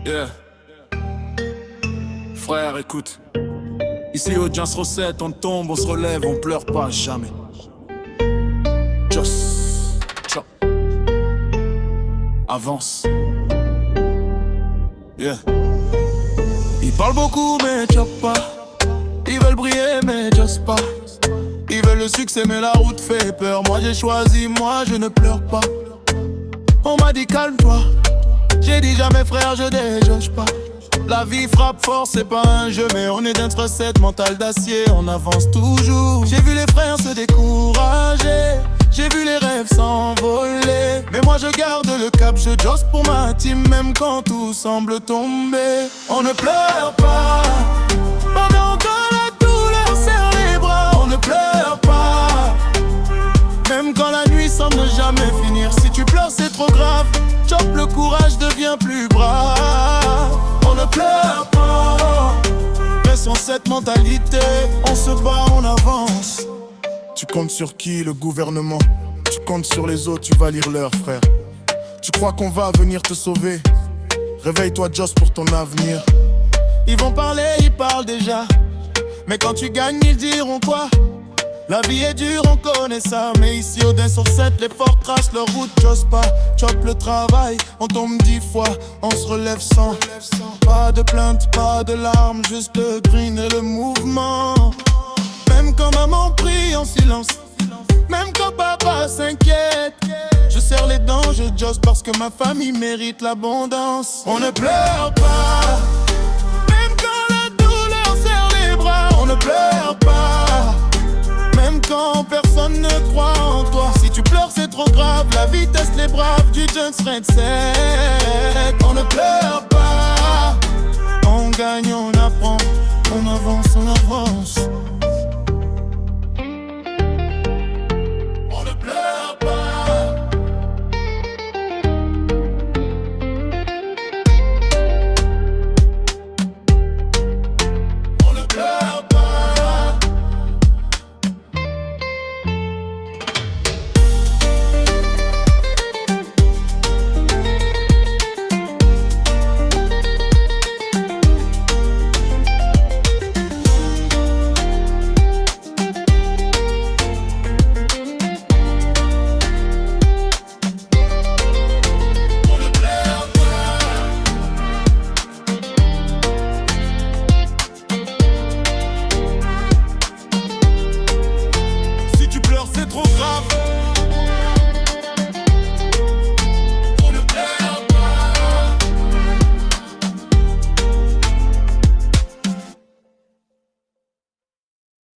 Yeah. Frère, écoute. Ici, audience recette, on tombe, on se relève, on pleure pas jamais. Just chop. Avance. Yeah. Ils parlent beaucoup, mais chop pas. Ils veulent briller, mais just pas. Ils veulent le succès, mais la route fait peur. Moi j'ai choisi, moi je ne pleure pas. On m'a dit calme-toi. J'ai dit jamais frère, je déjauge pas. La vie frappe fort, c'est pas un jeu, mais on est d'un recette mentale d'acier, on avance toujours. J'ai vu les frères se décourager, j'ai vu les rêves s'envoler. Mais moi je garde le cap, je josse pour ma team, même quand tout semble tomber. On ne pleure pas, pendant que la douleur serre les bras. On ne pleure pas, même quand la nuit semble ne jamais finir. Si tu pleures c'est trop grave, chop, le courage devient plus brave. On ne pleure pas, restons cette mentalité. On se bat, on avance. Tu comptes sur qui? Le gouvernement. Tu comptes sur les autres, tu vas lire leur frère. Tu crois qu'on va venir te sauver? Réveille-toi Joss pour ton avenir. Ils vont parler, ils parlent déjà. Mais quand tu gagnes, ils diront quoi? La vie est dure, on connaît ça. Mais ici au sur 7, les forts tracent leur route. J'ose pas, chop le travail. On tombe 10 fois, on se relève sans. Pas de plainte, pas de larmes, juste le green et le mouvement. Même quand maman prie en silence, même quand papa s'inquiète, je serre les dents, je josse parce que ma famille mérite l'abondance. On ne pleure pas, même quand la douleur serre les bras. On ne pleure pas, même quand personne ne croit en toi. Si tu pleures c'est trop grave, la vie teste les braves du Junks Red 7.